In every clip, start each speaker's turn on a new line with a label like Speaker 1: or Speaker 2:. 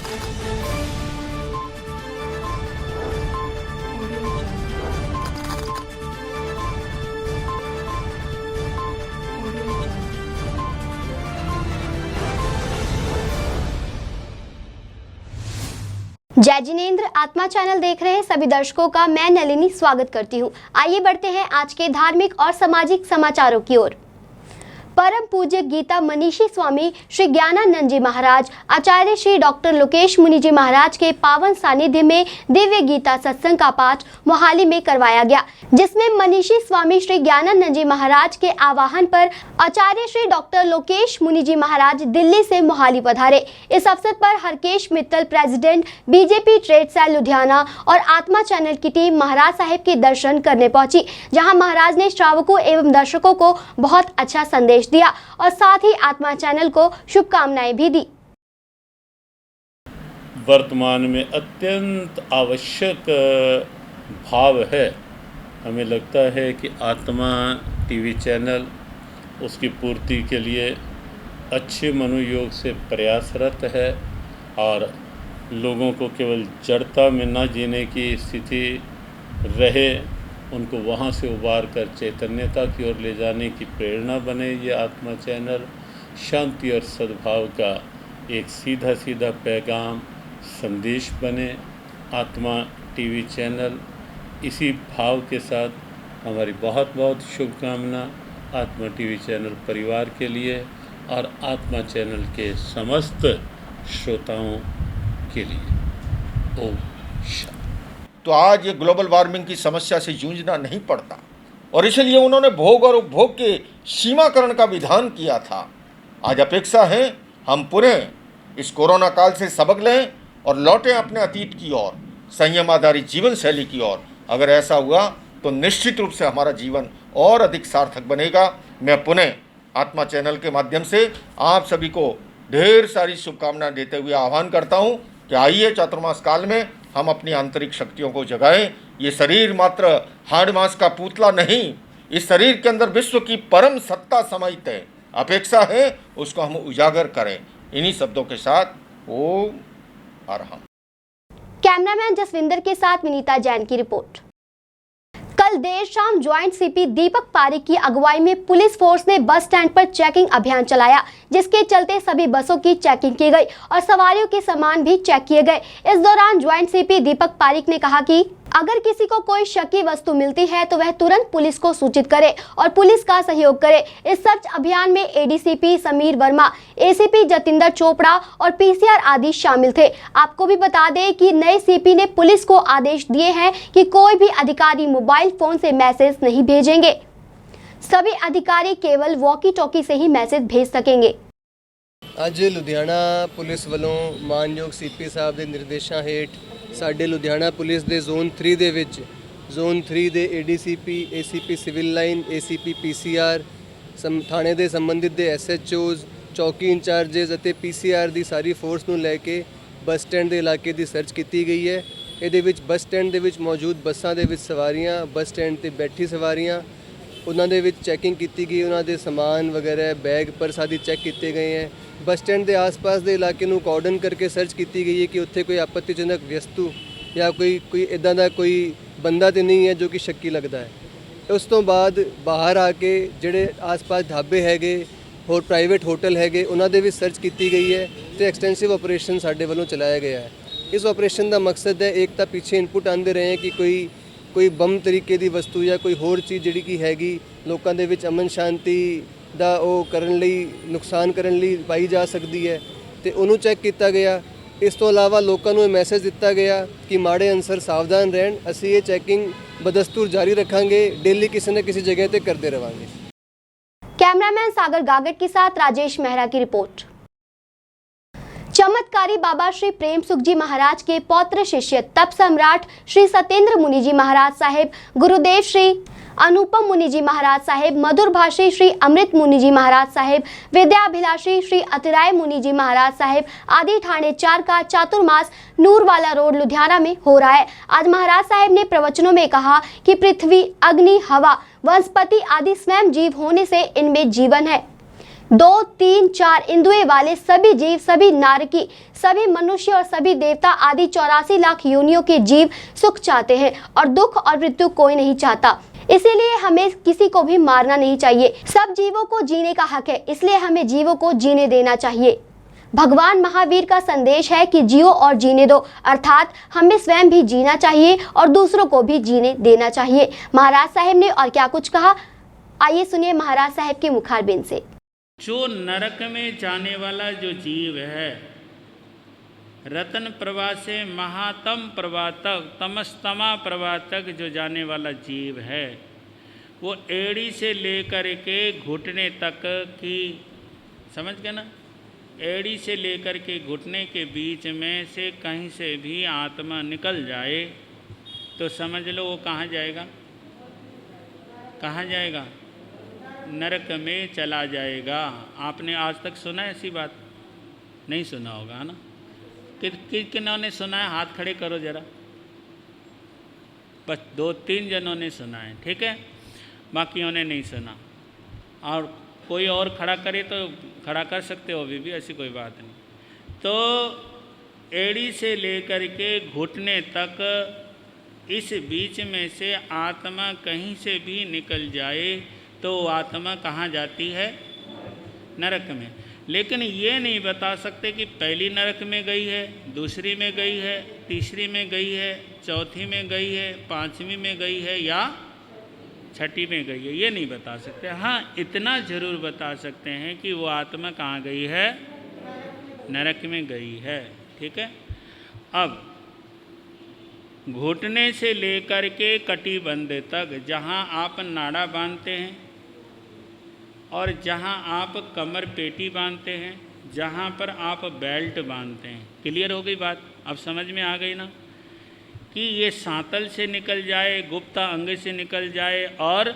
Speaker 1: जय जिनेंद्र। आत्मा चैनल देख रहे सभी दर्शकों का मैं नलिनी स्वागत करती हूँ। आइए बढ़ते हैं आज के धार्मिक और सामाजिक समाचारों की ओर। परम पूज्य गीता मनीषी स्वामी श्री ज्ञानानंद जी महाराज, आचार्य श्री डॉक्टर लोकेश मुनि जी महाराज के पावन सानिध्य में दिव्य गीता सत्संग का पाठ मोहाली में करवाया गया, जिसमें मनीषी स्वामी श्री ज्ञानानंद जी महाराज के आह्वान पर आचार्य श्री डॉक्टर लोकेश मुनि जी महाराज दिल्ली से मोहाली पधारे। इस अवसर पर Harkesh Mittal, president BJP trade cell Ludhiana और आत्मा चैनल की टीम महाराज साहिब के दर्शन करने पहुंची, जहां महाराज ने श्रावकों एवं दर्शकों को बहुत अच्छा संदेश दिया और साथ ही आत्मा चैनल को शुभकामनाएं भी दी।
Speaker 2: वर्तमान में अत्यंत आवश्यक भाव है। हमें लगता है कि आत्मा टीवी चैनल उसकी पूर्ति के लिए अच्छे मनोयोग से प्रयासरत है और लोगों को केवल जड़ता में न जीने की स्थिति रहे, उनको वहाँ से उबार कर चैतन्यता की ओर ले जाने की प्रेरणा बने। ये आत्मा चैनल शांति और सद्भाव का एक सीधा सीधा पैगाम संदेश बने। आत्मा टीवी चैनल इसी भाव के साथ हमारी बहुत बहुत शुभकामना आत्मा टीवी चैनल परिवार के लिए और आत्मा चैनल के समस्त श्रोताओं के लिए। ओम शांति।
Speaker 3: तो आज ये ग्लोबल वार्मिंग की समस्या से जूझना नहीं पड़ता और इसलिए उन्होंने भोग और उपभोग के सीमाकरण का विधान किया था। आज अपेक्षा है हम पुनः इस कोरोना काल से सबक लें और लौटें अपने अतीत की ओर, संयम आधारित जीवन शैली की ओर। अगर ऐसा हुआ तो निश्चित रूप से हमारा जीवन और अधिक सार्थक बनेगा। मैं पुनः आत्मा चैनल के माध्यम से आप सभी को ढेर सारी शुभकामनाएं देते हुए आह्वान करता हूं कि आइए चातुर्मास काल में हम अपनी आंतरिक शक्तियों को जगाएं। ये शरीर मात्र हाड़ मांस का पुतला नहीं, इस शरीर के अंदर विश्व की परम सत्ता समाहित है। अपेक्षा है उसको हम उजागर करें। इन्हीं शब्दों के साथ ओम अरहम।
Speaker 1: कैमरामैन जसविंदर के साथ विनीता जैन की रिपोर्ट। कल देर शाम ज्वाइंट सीपी दीपक पारिक की अगुवाई में पुलिस फोर्स ने बस स्टैंड पर चेकिंग अभियान चलाया, जिसके चलते सभी बसों की चेकिंग की गई और सवारियों के सामान भी चेक किए गए। इस दौरान ज्वाइंट सीपी दीपक पारिक ने कहा कि अगर किसी को कोई शकी वस्तु मिलती है तो वह तुरंत पुलिस को सूचित करे और पुलिस का सहयोग करे। इस सर्च अभियान में एडीसीपी समीर वर्मा, एसीपी जतिंदर चोपड़ा और पीसीआर आदि शामिल थे। आपको भी बता दें कि नए सीपी ने पुलिस को आदेश दिए हैं कि कोई भी अधिकारी मोबाइल फोन से मैसेज नहीं भेजेंगे। सभी अधिकारी केवल वॉकी टॉकी से ही मैसेज भेज सकेंगे।
Speaker 4: ਅੱਜ ਲੁਧਿਆਣਾ ਪੁਲਿਸ ਵੱਲੋਂ ਮਾਨਯੋਗ ਸੀਪੀ ਸਾਹਿਬ ਦੇ ਨਿਰਦੇਸ਼ਾਂ ਹੇਠ ਸਾਡੇ ਲੁਧਿਆਣਾ ਪੁਲਿਸ ਦੇ ਜ਼ੋਨ 3 ਦੇ ਵਿੱਚ ਜ਼ੋਨ 3 ਦੇ ADCP, ACP civil line, ACP PCR, ਥਾਣੇ ਦੇ ਸੰਬੰਧਿਤ ਦੇ ਐਸਐਚਓਜ਼, ਚੌਕੀ ਇੰਚਾਰਜਸ ਅਤੇ ਪੀਸੀਆਰ ਦੀ ਸਾਰੀ ਫੋਰਸ ਨੂੰ ਲੈ ਕੇ ਬੱਸ ਸਟੈਂਡ ਦੇ ਇਲਾਕੇ ਦੀ ਸਰਚ ਕੀਤੀ ਗਈ ਹੈ। ਇਹਦੇ ਵਿੱਚ ਬੱਸ ਸਟੈਂਡ ਦੇ ਵਿੱਚ ਮੌਜੂਦ ਬੱਸਾਂ ਦੇ ਵਿੱਚ ਸਵਾਰੀਆਂ, ਬੱਸ ਸਟੈਂਡ ਤੇ ਬੈਠੀ ਸਵਾਰੀਆਂ, ਉਹਨਾਂ ਦੇ ਵਿੱਚ ਚੈਕਿੰਗ ਕੀਤੀ ਗਈ। ਉਹਨਾਂ ਦੇ ਸਮਾਨ ਵਗੈਰਾ, ਬੈਗ, ਪਰਸ ਆਦि ਚੈੱਕ ਕੀਤੇ ਗਏ ਹੈ। ਬੱਸ ਸਟੈਂਡ ਦੇ ਆਸ-ਪਾਸ ਦੇ ਇਲਾਕੇ ਨੂੰ ਕਾਰਡਨ ਕਰਕੇ ਸਰਚ ਕੀਤੀ ਗਈ ਹੈ ਕਿ ਉੱਥੇ ਕੋਈ ਆਪੱਤੀਜਨਕ ਵਸਤੂ ਜਾਂ ਕੋਈ ਇੱਦਾਂ ਦਾ ਕੋਈ ਬੰਦਾ ਤੇ ਨਹੀਂ ਹੈ ਜੋ ਕਿ ਸ਼ੱਕੀ ਲੱਗਦਾ ਹੈ। ਉਸ ਤੋਂ ਬਾਅਦ ਬਾਹਰ ਆ ਕੇ ਜਿਹੜੇ ਆਸ-ਪਾਸ ਢਾਬੇ ਹੈਗੇ, ਹੋਰ ਪ੍ਰਾਈਵੇਟ ਹੋਟਲ ਹੈਗੇ, ਉਹਨਾਂ ਦੇ ਵੀ ਸਰਚ ਕੀਤੀ ਗਈ ਹੈ ਤੇ ਐਕਸਟੈਂਸਿਵ ਆਪਰੇਸ਼ਨ ਸਾਡੇ ਵੱਲੋਂ ਚਲਾਇਆ ਗਿਆ ਹੈ। ਇਸ ਆਪਰੇਸ਼ਨ ਦਾ ਮਕਸਦ ਹੈ, ਇੱਕ ਤਾਂ ਪਿੱਛੇ ਇਨਪੁਟ ਆਉਂਦੇ ਰਹੇ ਕਿ ਕੋਈ ਬੰਮ ਤਰੀਕੇ ਦੀ ਵਸਤੂ ਜਾਂ ਕੋਈ ਹੋਰ ਚੀਜ਼ ਜਿਹੜੀ ਕਿ ਹੈਗੀ ਲੋਕਾਂ ਦੇ ਵਿੱਚ ਅਮਨ ਸ਼ਾਂਤੀ ਦਾ ਉਹ ਕਰਨ ਲਈ, ਨੁਕਸਾਨ ਕਰਨ ਲਈ ਪਾਈ ਜਾ ਸਕਦੀ ਹੈ ਤੇ ਉਹਨੂੰ ਚੈੱਕ ਕੀਤਾ ਗਿਆ। ਇਸ ਤੋਂ ਇਲਾਵਾ ਲੋਕਾਂ ਨੂੰ ਇਹ ਮੈਸੇਜ ਦਿੱਤਾ ਗਿਆ ਕਿ ਮਾੜੇ ਅਨਸਰ ਸਾਵਧਾਨ ਰਹਿਣ। ਅਸੀਂ ਇਹ ਚੈਕਿੰਗ बदस्तूर जारी रखेंगे, डेली किसी न किसी जगह पे करते रहेंगे।
Speaker 1: कैमरामैन सागर गागट के साथ राजेश मेहरा की रिपोर्ट। चमत्कारी बाबा श्री प्रेम सुख जी महाराज के पौत्र शिष्य तप सम्राट श्री सत्येंद्र मुनि जी महाराज साहेब, गुरुदेव श्री अनुपम मुनि जी महाराज साहेब, मधुर भाषी श्री अमृत मुनि जी महाराज साहेब, विद्याभिलाषी श्री अतिराय मुनि जी महाराज साहेब आदि ठाणे 4 का चातुर्मास नूरवाला रोड लुधियाना में हो रहा है। आज महाराज साहेब ने प्रवचनों में कहा कि पृथ्वी, अग्नि, हवा, वनस्पति आदि स्वयं जीव होने से इनमें जीवन है। 2, 3, 4 इंद्रियों वाले सभी जीव, सभी नारकी, सभी मनुष्य और सभी देवता आदि 84 लाख योनियों के जीव सुख चाहते हैं और दुख और मृत्यु कोई नहीं चाहता। इसीलिए हमें किसी को भी मारना नहीं चाहिए। सब जीवों को जीने का हक है, इसलिए हमें जीवों को जीने देना चाहिए। भगवान महावीर का संदेश है कि जियो और जीने दो, अर्थात हमें स्वयं भी जीना चाहिए और दूसरों को भी जीने देना चाहिए। महाराज साहब ने और क्या कुछ कहा, आइए सुनिए महाराज साहब के मुखारबिंद से।
Speaker 5: जो नरक में जाने वाला जो जीव है, रतन प्रभा से महातम प्रभा तक, तमस्तमा प्रभा तक जो जाने वाला जीव है, वो एड़ी से लेकर के घुटने तक की, समझ गए ना, एड़ी से लेकर के घुटने के बीच में से कहीं से भी आत्मा निकल जाए तो समझ लो वो कहाँ जाएगा, कहाँ जाएगा, नरक में चला जाएगा। आपने आज तक सुना है ऐसी बात? नहीं सुना होगा ना। किन्होंने सुना है? हाथ खड़े करो जरा। बस 2-3 जनों ने सुना है, ठीक है, बाकियों ने नहीं सुना। और कोई और खड़ा करे तो खड़ा कर सकते हो, अभी भी ऐसी कोई बात नहीं। तो एड़ी से लेकर के घुटने तक इस बीच में से आत्मा कहीं से भी निकल जाए तो आत्मा कहाँ जाती है? नरक में। लेकिन ये नहीं बता सकते कि पहली नरक में गई है, दूसरी में गई है, तीसरी में गई है, चौथी में गई है, पांचवी में गई है या छठी में गई है, ये नहीं बता सकते। हाँ, इतना जरूर बता सकते हैं कि वो आत्मा कहाँ गई है? नरक में गई है, ठीक है। अब घुटने से लेकर के कटिबंध तक, जहाँ आप नाड़ा बांधते हैं और जहाँ आप कमर पेटी बांधते हैं, जहाँ पर आप बेल्ट बांधते हैं, क्लियर हो गई बात? अब समझ में आ गई ना कि ये सांतल से निकल जाए, गुप्ता अंग से निकल जाए और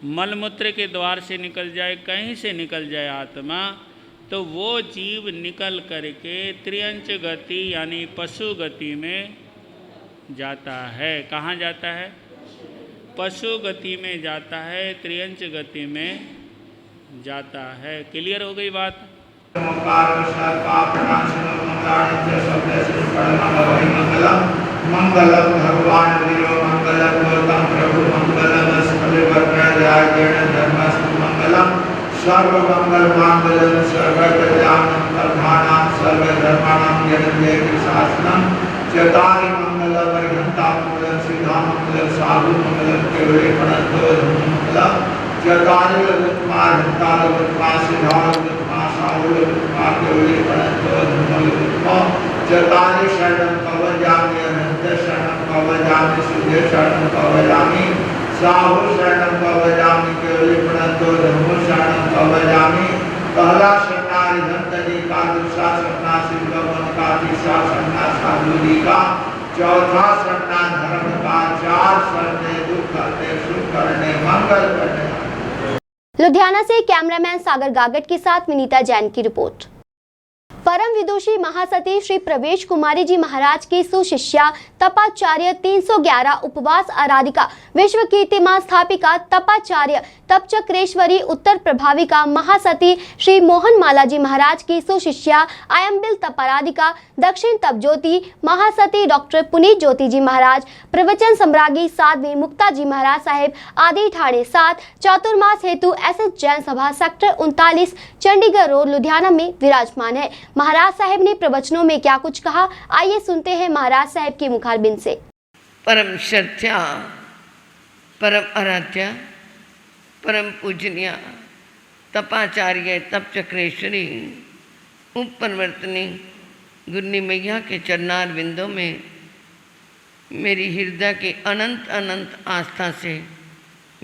Speaker 5: मलमूत्र के द्वार से निकल जाए, कहीं से निकल जाए आत्मा, तो वो जीव निकल करके त्रियंच गति यानी पशु गति में जाता है। कहाँ जाता है? पशु गति में जाता है, त्रियंच गति में जाता है। क्लियर हो गई बात?
Speaker 6: मंगलम भगवान वीरो मंगलम गौतम प्रभु मंगलम मंगलम सर्व मंगल मांगल्यम सर्वकल्याणं प्रधानां सर्वधर्माणां जगन्नाथ शासनम चतारि मंगलम अर्घंता मंगलम सिद्धा मंगलम साधु मंगलम केवले प्रणतो मंगलम चतारि उत्तमा घंटा उत्तमा सिद्धा उत्तमा साधु उत्तमा केवले प्रणतो मंगलम चतारि शरणं कवचामि अनंत शरणं कवचामि सिद्धे शरणं कवचामि साहु शरणं कवचामि केवले प्रणतो धर्मो शरणं कवचामि। पहला शरणारि धंतरी का, दूसरा शरणा सिद्धवन का, तीसरा शरणा साधुरी का, चौथा शरणा धर्म का, 4 शरणे दुख करने, सुख करने, मंगल करने।
Speaker 1: लुधियाना से कैमरामैन सागर गागट के साथ विनीता जैन की रिपोर्ट। परम विदुषी महासती श्री प्रवेश कुमारी जी महाराज की सुशिष्या तपाचार्य 311 उपवास आराधिका विश्व कीर्तिमान स्थापिका तपाचार्य तपचक्रेश्वरी उत्तर प्रभाविका महासती श्री मोहन माला जी महाराज की सुशिष्या आयम्बिल तपाराधिका दक्षिण तपज्योति महासती डॉक्टर पुनीत ज्योति जी महाराज प्रवचन सम्राज्ञी साध्वी मुक्ता जी महाराज साहेब आदि ठाणे 7 चातुर्मास हेतु एसएस जैन सभा सेक्टर 39 चंडीगढ़ रोड लुधियाना में विराजमान है। महाराज साहब ने प्रवचनों में क्या कुछ कहा, आइए सुनते हैं महाराज साहब के मुखारबिंद से।
Speaker 7: परम श्रद्धा, परम आराध्या, परम पूजनीय तपाचार्य तपचक्रेश्वरी उपपरिवर्तनी गुरनी मैया के चरणार बिंदों में मेरी हृदय के अनंत अनंत आस्था से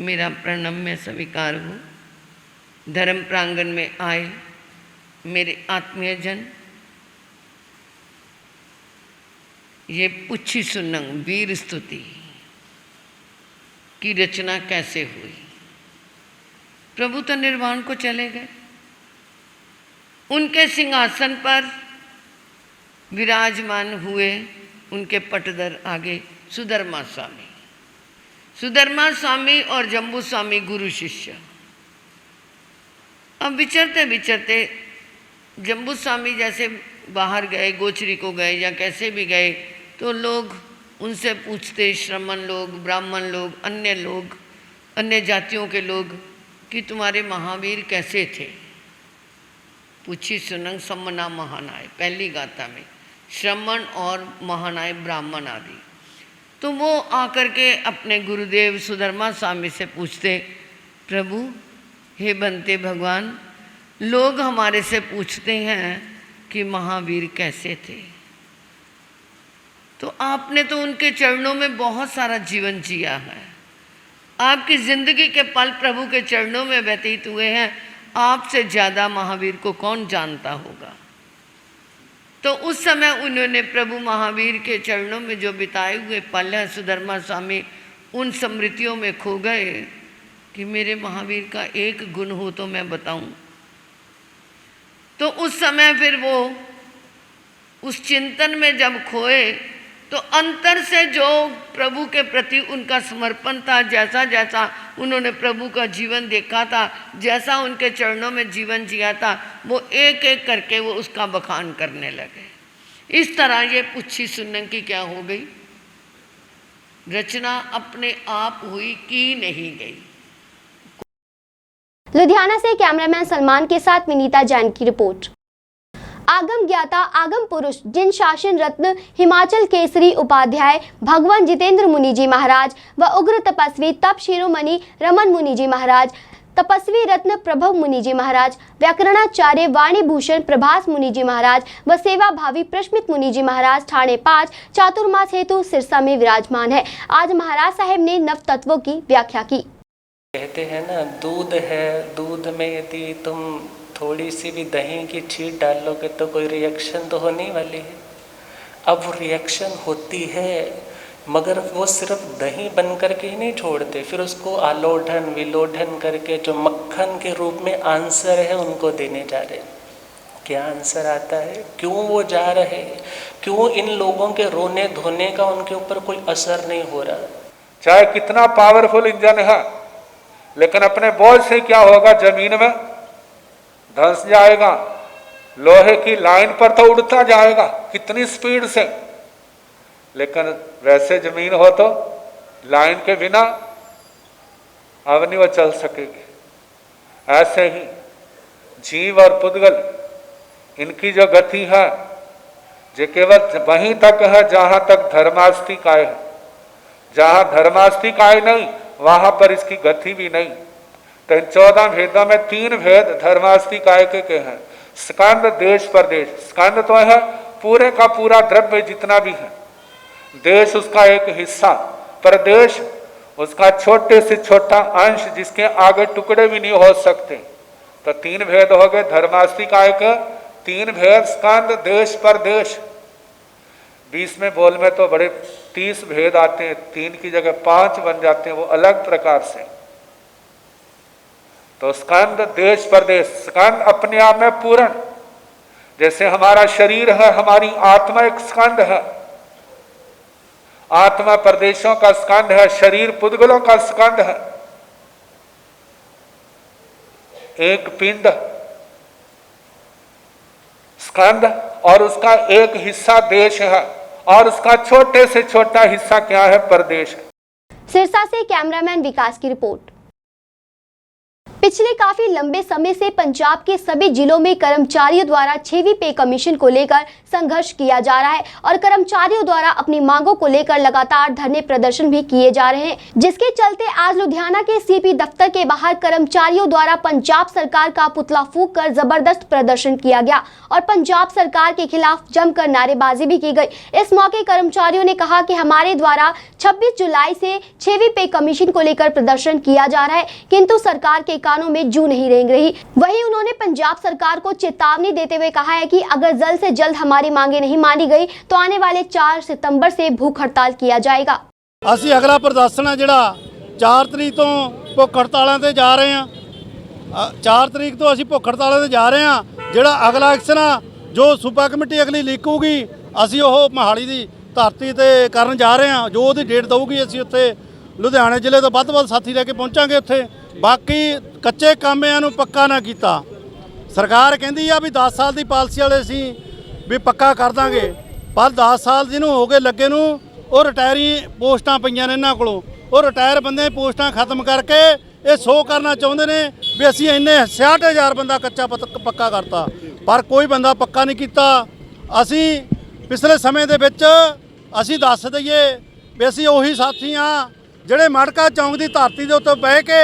Speaker 7: मेरा प्रणम्य स्वीकार हो। धर्म प्रांगण में आए मेरे आत्मीय जन, ये पुच्छी सुनंग वीर स्तुति की रचना कैसे हुई। प्रभु तो निर्वाण को चले गए, उनके सिंहासन पर विराजमान हुए उनके पटदर आगे सुधर्मा स्वामी और जम्बू स्वामी गुरु शिष्य। अब विचरते विचरते जम्बू स्वामी जैसे बाहर गए, गोचरी को गए या कैसे भी गए, तो लोग उनसे पूछते, श्रमण लोग, ब्राह्मण लोग, अन्य जातियों के लोग, कि तुम्हारे महावीर कैसे थे। पूछी सुनंग सम्मना महानाय, पहली गाथा में श्रमण और महानाय ब्राह्मण आदि। तो वो आकर के अपने गुरुदेव सुधर्मा स्वामी से पूछते, प्रभु हे बनते भगवान, लोग हमारे से पूछते हैं कि महावीर कैसे थे, तो आपने तो उनके चरणों में बहुत सारा जीवन जिया है, आपकी जिंदगी के पल प्रभु के चरणों में व्यतीत हुए हैं, आपसे ज़्यादा महावीर को कौन जानता होगा। तो उस समय उन्होंने प्रभु महावीर के चरणों में जो बिताए हुए पल हैं, सुधर्मा स्वामी उन स्मृतियों में खो गए कि मेरे महावीर का एक गुण हो तो मैं बताऊं। तो उस समय फिर वो उस चिंतन में जब खोए, तो अंतर से जो प्रभु के प्रति उनका समर्पण था, जैसा जैसा उन्होंने प्रभु का जीवन देखा था, जैसा उनके चरणों में जीवन जिया था, वो एक एक करके वो उसका बखान करने लगे। इस तरह ये पुच्छी सुनन की क्या हो गई, रचना अपने आप हुई की नहीं गई।
Speaker 1: लुधियाना से कैमरामैन सलमान के साथ विनीता जैन की रिपोर्ट। आगम ज्ञाता, आगम पुरुष, जिन शासन रत्न हिमाचल केसरी उपाध्याय भगवान जितेंद्र मुनि जी महाराज व उग्र तपस्वी तप शिरोमणि रमन मुनि जी महाराज, तपस्वी रत्न प्रभव मुनि जी महाराज, व्याकरणाचार्य वाणी भूषण प्रभास मुनि जी महाराज व सेवा भावी प्रश्मित मुनि जी महाराज ठाणे 5 चातुर्मास हेतु सिरसा में विराजमान है। आज महाराज साहेब ने नव तत्वों की व्याख्या की।
Speaker 8: कहते हैं ना, दूध है, दूध में यदि तुम थोड़ी सी भी दही की छींट डालोगे तो कोई रिएक्शन तो होने वाली है। अब वो रिएक्शन होती है, मगर वो सिर्फ दही बन करके ही नहीं छोड़ते, फिर उसको आलोढ़न विलोढ़न करके जो मक्खन के रूप में आंसर है उनको देने जा रहे हैं। क्या आंसर आता है, क्यों वो जा रहे हैं, क्यों इन लोगों के रोने धोने का उनके ऊपर कोई असर नहीं हो रहा।
Speaker 9: चाहे कितना पावरफुल इंजन है, लेकिन अपने बोझ से क्या होगा, जमीन में धंस जाएगा। लोहे की लाइन पर तो उड़ता जाएगा कितनी स्पीड से, लेकिन वैसे जमीन हो तो लाइन के बिना अब नहीं वो चल सकेगी। ऐसे ही जीव और पुद्गल, इनकी जो गति है जो केवल वहीं तक है जहां तक धर्मास्तिक आए है। जहां धर्मास्तिक आए नहीं वहां पर इसकी गति भी नहीं। तो इन 14 भेदों में 3 भेद धर्मास्तिक आय के हैं। स्कंद, देश, प्रदेश। स्कंद तो है पूरे का पूरा द्रव्य जितना भी है, देश उसका एक हिस्सा, प्रदेश उसका छोटे से छोटा अंश जिसके आगे टुकड़े भी नहीं हो सकते। तो 3 भेद हो गए धर्मास्तिक आय के, 3 भेद स्कंद, देश, प्रदेश। 20वें बोल में तो बड़े 30 भेद आते हैं, 3 की जगह 5 बन जाते हैं, वो अलग प्रकार से। तो स्कंद, देश, प्रदेश। स्कंद अपने आप में पूर्ण, जैसे हमारा शरीर है, हमारी आत्मा एक स्कंद है, आत्मा प्रदेशों का स्कंद है, शरीर पुद्गलों का स्कंद है। एक पिंड स्कंद और उसका एक हिस्सा देश है, और उसका छोटे से छोटा हिस्सा क्या है, प्रदेश।
Speaker 1: सिरसा से कैमरामैन विकास की रिपोर्ट। पिछले काफी लंबे समय से पंजाब के सभी जिलों में कर्मचारियों द्वारा 6वीं पे कमीशन को लेकर संघर्ष किया जा रहा है और कर्मचारियों द्वारा अपनी मांगों को लेकर लगातार धरने प्रदर्शन भी किए जा रहे हैं, जिसके चलते आज लुधियाना के सीपी दफ्तर के बाहर कर्मचारियों द्वारा पंजाब सरकार का पुतला फूंक कर जबरदस्त प्रदर्शन किया गया और पंजाब सरकार के खिलाफ जमकर नारेबाजी भी की गई। इस मौके कर्मचारियों ने कहा कि हमारे द्वारा 26 जुलाई से 6वीं पे कमीशन को लेकर प्रदर्शन किया जा रहा है, किंतु सरकार के कानों में जू नहीं रेंग रही। वहीं उन्होंने पंजाब सरकार को चेतावनी देते हुए कहा है कि अगर जल्द से जल्द हमारी मांगे नहीं मानी गई तो आने वाले 4 सितंबर से भूख हड़ताल किया जाएगा।
Speaker 10: ਅਸੀਂ ਅਗਲਾ ਪ੍ਰਦਰਸ਼ਨ ਹੈ ਜਿਹੜਾ 4 ਤਰੀਕ ਤੋਂ ਭੁੱਖ ਹੜਤਾਲਾਂ ਤੇ ਜਾ ਰਹੇ ਹਾਂ। 4 ਤਰੀਕ ਤੋਂ ਅਸੀਂ ਭੁੱਖ ਹੜਤਾਲਾਂ ਤੇ ਜਾ ਰਹੇ ਹਾਂ। ਜਿਹੜਾ ਅਗਲਾ ਐਕਸ਼ਨ ਆ ਜੋ ਸੂਬਾ ਕਮੇਟੀ ਅਗਲੀ ਲਿਖੂਗੀ ਅਸੀਂ ਉਹ ਮਹਾਲੀ ਦੀ ਧਰਤੀ ਤੇ ਕਰਨ ਜਾ ਰਹੇ ਹਾਂ। ਜੋ ਉਹਦੀ ਡੇਟ ਦਊਗੀ ਅਸੀਂ ਉੱਥੇ ਲੁਧਿਆਣੇ ਜ਼ਿਲ੍ਹੇ ਤੋਂ ਵੱਧ ਸਾਥੀ ਲੈ ਕੇ ਪਹੁੰਚਾਂਗੇ ਉੱਥੇ। ਬਾਕੀ ਕੱਚੇ ਕਾਮਿਆਂ ਨੂੰ ਪੱਕਾ ਨਾ ਕੀਤਾ। ਸਰਕਾਰ ਕਹਿੰਦੀ ਆ ਵੀ 10 ਸਾਲ ਦੀ ਪਾਲਿਸੀ ਵਾਲੇ ਸੀ ਵੀ ਪੱਕਾ ਕਰ ਦਾਂਗੇ, ਪਰ 10 ਸਾਲ ਜਿਹਨੂੰ ਹੋ ਗਏ ਲੱਗੇ ਨੂੰ ਉਹ ਰਿਟਾਇਰੀ ਪੋਸਟਾਂ ਪਈਆਂ ਨੇ ਇਹਨਾਂ ਕੋਲੋਂ। ਉਹ ਰਿਟਾਇਰ ਬੰਦੇ ਪੋਸਟਾਂ ਖਤਮ ਕਰਕੇ ਇਹ ਸ਼ੋਅ ਕਰਨਾ ਚਾਹੁੰਦੇ ਨੇ ਵੀ ਅਸੀਂ ਇੰਨੇ 66,000 ਬੰਦਾ ਕੱਚਾ ਪੱਕਾ ਕਰਤਾ, ਪਰ ਕੋਈ ਬੰਦਾ ਪੱਕਾ ਨਹੀਂ ਕੀਤਾ। ਅਸੀਂ ਪਿਛਲੇ ਸਮੇਂ ਦੇ ਵਿੱਚ ਅਸੀਂ ਦੱਸ ਦਈਏ ਵੀ ਅਸੀਂ ਉਹੀ ਸਾਥੀ ਹਾਂ ਜਿਹੜੇ ਮੜਕਾ ਚੌਂਕ ਦੀ ਧਰਤੀ ਦੇ ਉੱਤੇ ਬਹਿ ਕੇ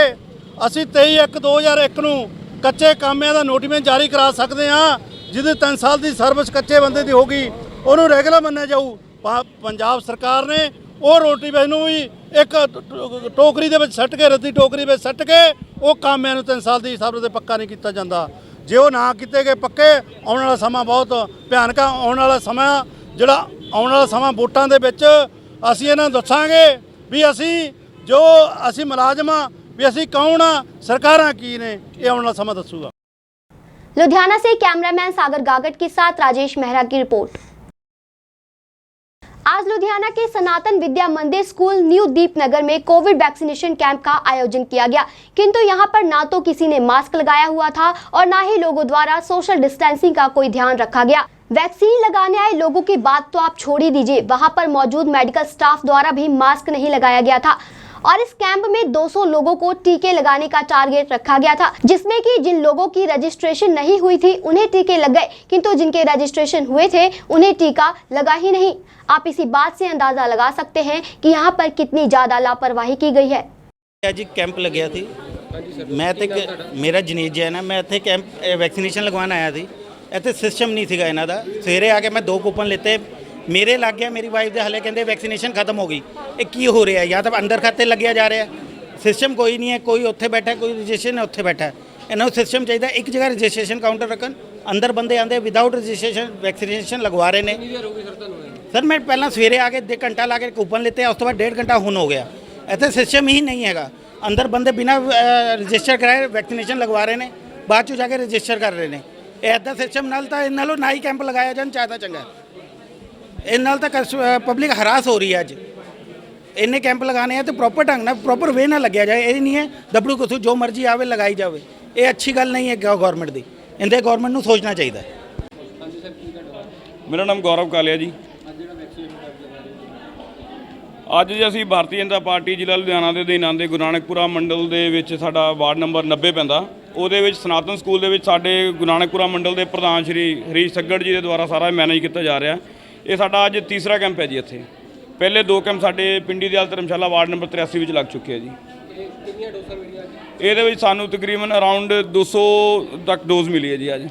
Speaker 10: ਅਸੀਂ 23/1/2001 ਨੂੰ ਕੱਚੇ ਕਾਮਿਆਂ ਦਾ ਨੋਟੀਫਿਕੇਸ਼ਨ ਜਾਰੀ ਕਰਾ ਸਕਦੇ ਹਾਂ, ਜਿਹਦੇ 3 ਸਾਲ ਦੀ ਸਰਵਿਸ ਕੱਚੇ ਬੰਦੇ ਦੀ ਹੋਗੀ ਉਹਨੂੰ ਰੈਗੂਲਰ ਮੰਨਿਆ ਜਾਊ। ਪੰਜਾਬ ਸਰਕਾਰ ਨੇ ਉਹ ਨੋਟੀਫਿਕੇਸ਼ਨ ਨੂੰ ਵੀ ਇੱਕ ਟੋਕਰੀ ਦੇ ਵਿੱਚ ਸੱਟ ਕੇ, ਰੱਦੀ ਟੋਕਰੀ ਵਿੱਚ ਸੱਟ ਕੇ ਉਹ ਕਾਮਿਆਂ ਨੂੰ 3 ਸਾਲ ਦੀ ਸਰਵਿਸ 'ਤੇ ਪੱਕਾ ਨਹੀਂ ਕੀਤਾ ਜਾਂਦਾ। ਜੇ ਉਹ ਨਾ ਕੀਤੇ ਗਏ ਪੱਕੇ, ਆਉਣ ਵਾਲਾ ਸਮਾਂ ਬਹੁਤ ਭਿਆਨਕ ਆ। ਆਉਣ ਵਾਲਾ ਸਮਾਂ ਜਿਹੜਾ ਆਉਣ ਵਾਲਾ ਸਮਾਂ ਵੋਟਾਂ ਦੇ ਵਿੱਚ ਅਸੀਂ ਇਹਨਾਂ ਨੂੰ ਦੱਸਾਂਗੇ ਵੀ ਅਸੀਂ ਮੁਲਾਜ਼ਮ ਆ, ਵੀ ਅਸੀਂ कौन ਆ, ਸਰਕਾਰਾਂ ਕੀ ਨੇ, ਇਹ ਆਉਣ ਵਾਲਾ ਸਮਾਂ ਦੱਸੂਗਾ।
Speaker 1: लुधियाना से कैमरामैन सागर गागट के साथ राजेश मेहरा की रिपोर्ट। आज लुधियाना के सनातन विद्या मंदिर स्कूल न्यू दीपनगर में कोविड वैक्सीनेशन कैंप का आयोजन किया गया, किंतु यहां पर ना तो किसी ने मास्क लगाया हुआ था और ना ही लोगों द्वारा सोशल डिस्टेंसिंग का कोई ध्यान रखा गया। वैक्सीन लगाने आए लोगों की बात तो आप छोड़ ही दीजिए, वहां पर मौजूद मेडिकल स्टाफ द्वारा भी मास्क नहीं लगाया गया था और इस कैंप में 200 लोगों को टीके लगाने का टारगेट रखा गया था, जिसमें कि जिन लोगों की रजिस्ट्रेशन नहीं हुई थी उन्हें टीके लग गए, किंतु जिनके रजिस्ट्रेशन हुए थे उन्हें टीका लगा ही नहीं। आप इसी बात से अंदाजा लगा सकते हैं कि यहाँ पर कितनी ज्यादा लापरवाही की गई है।
Speaker 11: ਅੱਜ ਕੈਂਪ ਲੱਗਿਆ ਸੀ, ਮੈਂ ਤੇ ਮੇਰਾ ਜਨੀਜ ਹੈ ਨਾ, ਮੈਂ ਇੱਥੇ ਕੈਂਪ ਵੈਕਸੀਨੇਸ਼ਨ ਲਗਵਾਉਣ ਆਇਆ ਸੀ। ਇੱਥੇ ਸਿਸਟਮ ਨਹੀਂ ਸੀਗਾ ਇਹਨਾਂ ਦਾ। ਸਵੇਰੇ ਆ ਕੇ ਮੈਂ 2 ਕੂਪਨ ਲਿੱਤੇ, ਮੇਰੇ ਲੱਗ ਗਿਆ, ਮੇਰੀ ਵਾਈਫ ਦੇ ਹਲੇ ਕਹਿੰਦੇ ਵੈਕਸੀਨੇਸ਼ਨ ਖਤਮ ਹੋ ਗਈ। ਇਹ ਕੀ ਹੋ ਰਿਹਾ? ਜਾਂ ਤਾਂ ਅੰਦਰ ਖਾਤੇ ਲੱਗਿਆ ਜਾ ਰਿਹਾ, ਸਿਸਟਮ ਕੋਈ ਨਹੀਂ ਹੈ। ਕੋਈ ਉੱਥੇ ਬੈਠਾ, ਕੋਈ ਰਜਿਸਟ੍ਰੇਸ਼ਨ ਹੈ ਉੱਥੇ ਬੈਠਾ। ਇਹਨਾਂ ਨੂੰ ਸਿਸਟਮ ਚਾਹੀਦਾ, ਇੱਕ ਜਗ੍ਹਾ ਰਜਿਸਟ੍ਰੇਸ਼ਨ ਕਾਊਂਟਰ ਰੱਖਣ, ਅੰਦਰ ਬੰਦੇ ਆਉਂਦੇ ਵਿਦਾਊਟ ਰਜਿਸਟ੍ਰੇਸ਼ਨ ਵੈਕਸੀਨੇਸ਼ਨ ਲਗਵਾ ਰਹੇ ਨੇ। ਸਰ ਮੈਂ ਪਹਿਲਾਂ ਸਵੇਰੇ ਆ ਕੇ 1 ਘੰਟਾ ਲਾ ਕੇ ਕੂਪਨ ਲਿੱਤੇ, ਉਸ ਤੋਂ ਬਾਅਦ 1.5 ਘੰਟਾ ਹੁਣ ਹੋ ਗਿਆ। ਇੱਥੇ ਸਿਸਟਮ ਹੀ ਨਹੀਂ ਹੈਗਾ। ਅੰਦਰ ਬੰਦੇ ਬਿਨਾਂ ਰਜਿਸਟਰ ਕਰਾਏ ਵੈਕਸੀਨੇਸ਼ਨ ਲਗਵਾ ਰਹੇ ਨੇ, ਬਾਅਦ 'ਚ ਜਾ ਕੇ ਰਜਿਸਟਰ ਕਰ ਰਹੇ ਨੇ। ਇਹ ਇੱਦਾਂ ਸਿਸਟਮ ਨਾਲ ਤਾਂ ਇਹਨਾਂ ਨਾਲੋਂ ਨਾ ਹੀ ਕੈਂਪ ਲਗਾਇਆ ਜਾਣ ਚਾਹਤਾ ਚੰਗਾ। ਇਹ ਨਾਲ ਤਾਂ ਪਬਲਿਕ ਹਰਾਸ ਹੋ ਰਹੀ ਹੈ। ਅੱਜ ਇੰਨੇ ਕੈਂਪ ਲਗਾਣੇ ਆ ਤੇ ਪ੍ਰੋਪਰ ਢੰਗ ਨਾਲ, ਪ੍ਰੋਪਰ ਵੇ ਨਾਲ ਲੱਗਿਆ ਜਾਏ। ਇਹ ਨਹੀਂ ਹੈ ਦਬੜੂ ਕੁਛ ਜੋ ਮਰਜ਼ੀ ਆਵੇ ਲਗਾਈ ਜਾਵੇ। ਇਹ ਅੱਛੀ ਗੱਲ ਨਹੀਂ ਹੈ ਗਵਰਨਮੈਂਟ ਦੀ। ਇਹਦੇ ਗਵਰਨਮੈਂਟ ਨੂੰ ਸੋਚਣਾ ਚਾਹੀਦਾ।
Speaker 12: ਮੇਰਾ ਨਾਮ ਗੌਰਵ ਕਾਲਿਆ ਜੀ। ਅੱਜ ਜੀ ਅਸੀਂ ਭਾਰਤੀ ਜਨਤਾ ਪਾਰਟੀ ਜ਼ਿਲ੍ਹਾ ਲੁਧਿਆਣਾ ਦੇ ਅਧੀਨ ਆਉਂਦੇ ਗੁਰੂ ਨਾਨਕਪੁਰਾ ਮੰਡਲ ਦੇ ਵਿੱਚ ਸਾਡਾ ਵਾਰਡ ਨੰਬਰ 90 ਪੈਂਦਾ, ਉਹਦੇ ਵਿੱਚ ਸਨਾਤਨ ਸਕੂਲ ਦੇ ਵਿੱਚ ਸਾਡੇ ਗੁਰੂ ਨਾਨਕਪੁਰਾ ਮੰਡਲ ਦੇ ਪ੍ਰਧਾਨ ਸ਼੍ਰੀ ਹਰੀਸ਼ ਸੱਗੜ ਜੀ ਦੇ ਦੁਆਰਾ ਸਾਰਾ ਮੈਨੇਜ ਕੀਤਾ ਜਾ ਰਿਹਾ। ਇਹ ਸਾਡਾ ਅੱਜ ਤੀਸਰਾ ਕੈਂਪ ਹੈ ਜੀ। ਇੱਥੇ ਪਹਿਲੇ 2 ਕੈਂਪ ਸਾਡੇ ਪਿੰਡੀ ਦਿਆਲ ਧਰਮਸ਼ਾਲਾ ਵਾਰਡ ਨੰਬਰ 83 ਵਿੱਚ ਲੱਗ ਚੁੱਕੇ ਆ ਜੀ। ਇਹਦੇ ਵਿੱਚ ਸਾਨੂੰ ਤਕਰੀਬਨ ਅਰਾਊਂਡ 200 ਤੱਕ ਡੋਜ਼ ਮਿਲੀ ਹੈ ਜੀ। ਅੱਜ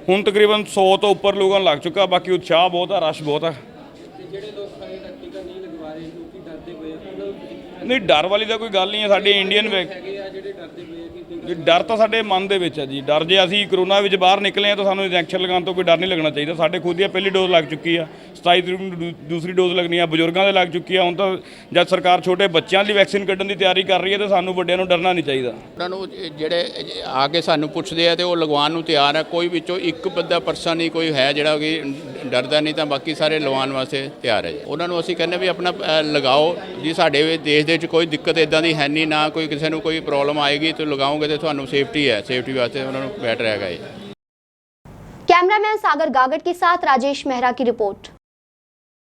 Speaker 12: ਹੁਣ ਤਕਰੀਬਨ 100 ਤੋਂ ਉੱਪਰ ਲੋਕਾਂ ਨੂੰ ਲੱਗ ਚੁੱਕਾ। ਬਾਕੀ ਉਤਸ਼ਾਹ ਬਹੁਤ ਆ, ਰਸ਼ ਬਹੁਤ ਆ। ਨਹੀਂ ਡਰ ਵਾਲੀ ਤਾਂ ਕੋਈ ਗੱਲ ਨਹੀਂ ਹੈ। ਸਾਡੇ ਇੰਡੀਅਨ ਡਰ ਤਾਂ ਸਾਡੇ ਮਨ ਦੇ ਵਿੱਚ ਹੈ ਜੀ। ਡਰ ਜੇ ਅਸੀਂ ਕਰੋਨਾ ਵਿੱਚ ਬਾਹਰ ਨਿਕਲੇ ਹਾਂ ਤਾਂ ਸਾਨੂੰ ਇੰਜੈਕਸ਼ਨ ਲਗਾਉਣ ਤੋਂ ਕੋਈ ਡਰ ਨਹੀਂ ਲੱਗਣਾ ਚਾਹੀਦਾ। ਸਾਡੇ ਖੁਦ ਦੀ ਪਹਿਲੀ ਡੋਜ਼ ਲੱਗ ਚੁੱਕੀ ਆ, 27 ਤਰੀਕ ਨੂੰ ਦੂਸਰੀ ਡੋਜ਼ ਲੱਗਣੀ ਆ, ਬਜ਼ੁਰਗਾਂ ਦੇ ਲੱਗ ਚੁੱਕੀ ਆ। ਹੁਣ ਤਾਂ ਜਦ ਸਰਕਾਰ ਛੋਟੇ ਬੱਚਿਆਂ ਦੀ ਵੈਕਸੀਨ ਕੱਢਣ ਦੀ ਤਿਆਰੀ ਕਰ ਰਹੀ ਹੈ ਤਾਂ ਸਾਨੂੰ ਵੱਡਿਆਂ ਨੂੰ ਡਰਨਾ ਨਹੀਂ ਚਾਹੀਦਾ।
Speaker 13: ਉਹਨਾਂ ਨੂੰ ਜਿਹੜੇ ਆ ਕੇ ਸਾਨੂੰ ਪੁੱਛਦੇ ਆ ਤੇ ਉਹ ਲਗਵਾਉਣ ਨੂੰ ਤਿਆਰ ਹੈ। ਕੋਈ ਵਿੱਚੋਂ ਇੱਕ ਬੰਦਾ ਪਰਸਨ ਹੀ ਕੋਈ ਹੈ ਜਿਹੜਾ ਕਿ ਡਰਦਾ ਨਹੀਂ, ਤਾਂ ਬਾਕੀ ਸਾਰੇ ਲਗਵਾਉਣ ਵਾਸਤੇ ਤਿਆਰ ਹੈ ਜੀ। ਉਹਨਾਂ ਨੂੰ ਅਸੀਂ ਕਹਿੰਦੇ ਵੀ ਆਪਣਾ ਲਗਾਓ ਜੀ। ਸਾਡੇ ਦੇਸ਼ ਦੇ ਵਿੱਚ ਕੋਈ ਦਿੱਕਤ ਇੱਦਾਂ ਦੀ ਹੈ ਨਹੀਂ, ਨਾ ਕੋਈ ਕਿਸੇ ਨੂੰ ਕੋਈ ਪ੍ਰੋਬਲਮ ਆਏਗੀ। ਤੇ ਲਗਾਓਗੇ ਤੇ ਤੁਹਾਨੂੰ ਸੇਫਟੀ ਹੈ, ਸੇਫਟੀ वास्ते उन्होंने बेटर रहेगा ये।
Speaker 1: कैमरामैन सागर गागट के साथ राजेश मेहरा की रिपोर्ट।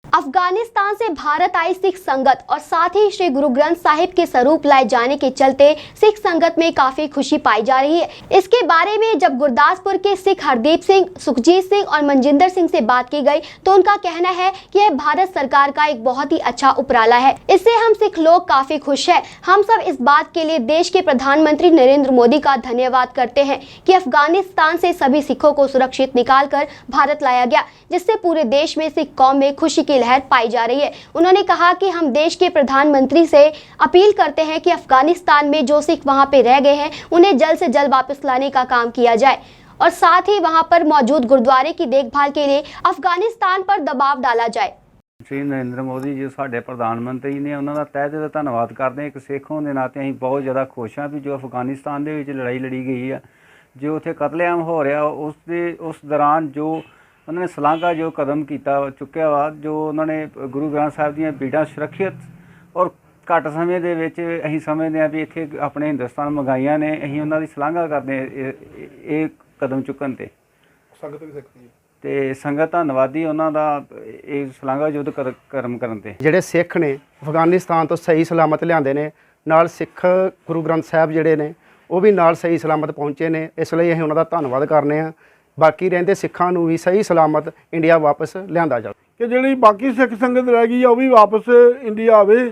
Speaker 1: अफगानिस्तान से भारत आई सिख संगत और साथ ही श्री गुरु ग्रंथ साहिब के स्वरूप लाए जाने के चलते सिख संगत में काफी खुशी पाई जा रही है। इसके बारे में जब गुरदासपुर के सिख हरदीप सिंह, सुखजीत सिंह और मनजिंदर सिंह से बात की गई तो उनका कहना है कि यह भारत सरकार का एक बहुत ही अच्छा उपराला है। इससे हम सिख लोग काफी खुश है। हम सब इस बात के लिए देश के प्रधानमंत्री नरेंद्र मोदी का धन्यवाद करते हैं कि अफगानिस्तान से सभी सिखों को सुरक्षित निकाल कर भारत लाया गया, जिससे पूरे देश में सिख कौम में खुशी की लहर पाई जा रही है। उन्होंने कहा कि हम देश के प्रधानमंत्री से अपील करते हैं कि अफगानिस्तान में जो सिख वहां पे रह गए हैं उन्हें जल्द से जल्द वापस लाने का काम किया जाए और साथ ही वहां पर मौजूद गुरुद्वारे की देखभाल के लिए अफगानिस्तान पर दबाव डाला जाए।
Speaker 14: श्री नरेंद्र मोदी जी साडे प्रधानमंत्री ने उन्होंने तह दिल धन्यवाद करते हैं। एक सिख होने के नाते असीं बहुत ज़्यादा खुश हाँ भी जो अफगानिस्तान दे विच लड़ाई लड़ी गई है, जो उत्थे कतलेआम हो रहा उस दौरान जो उन्होंने सलाघा जो कदम किया चुक्या वा, जो उन्होंने गुरु ग्रंथ साहिब दी बीटां सुरक्षित ਔਰ ਘੱਟ ਸਮੇਂ ਦੇ ਵਿੱਚ ਅਸੀਂ ਸਮਝਦੇ ਹਾਂ ਵੀ ਇੱਥੇ ਆਪਣੇ ਹਿੰਦੁਸਤਾਨ ਮੰਗਾਈਆਂ ਨੇ। ਅਸੀਂ ਉਹਨਾਂ ਦੀ ਸ਼ਲਾਘਾ ਕਰਦੇ ਹਾਂ ਇਹ ਕਦਮ ਚੁੱਕਣ 'ਤੇ।
Speaker 15: ਸੰਗਤ ਵੀ ਸਿੱਖਦੀ ਹੈ
Speaker 14: ਤੇ ਸੰਗਤ ਧੰਨਵਾਦੀ ਉਹਨਾਂ ਦਾ ਇਹ ਸ਼ਲਾਘਾ ਯੁੱਧ ਕਰਮ ਕਰਨ 'ਤੇ।
Speaker 16: ਜਿਹੜੇ ਸਿੱਖ ਨੇ ਅਫਗਾਨਿਸਤਾਨ ਤੋਂ ਸਹੀ ਸਲਾਮਤ ਲਿਆਂਦੇ ਨੇ, ਨਾਲ ਸਿੱਖ ਗੁਰੂ ਗ੍ਰੰਥ ਸਾਹਿਬ ਜਿਹੜੇ ਨੇ ਉਹ ਵੀ ਨਾਲ ਸਹੀ ਸਲਾਮਤ ਪਹੁੰਚੇ ਨੇ, ਇਸ ਲਈ ਅਸੀਂ ਉਹਨਾਂ ਦਾ ਧੰਨਵਾਦ ਕਰਨੇ ਆ। ਬਾਕੀ ਰਹਿੰਦੇ ਸਿੱਖਾਂ ਨੂੰ ਵੀ ਸਹੀ ਸਲਾਮਤ ਇੰਡੀਆ ਵਾਪਸ ਲਿਆਂਦਾ ਜਾਵੇ
Speaker 15: ਕਿ ਜਿਹੜੀ ਬਾਕੀ ਸਿੱਖ ਸੰਗਤ ਰਹਿ ਗਈ ਆ ਉਹ ਵੀ ਵਾਪਸ ਇੰਡੀਆ ਆਵੇ,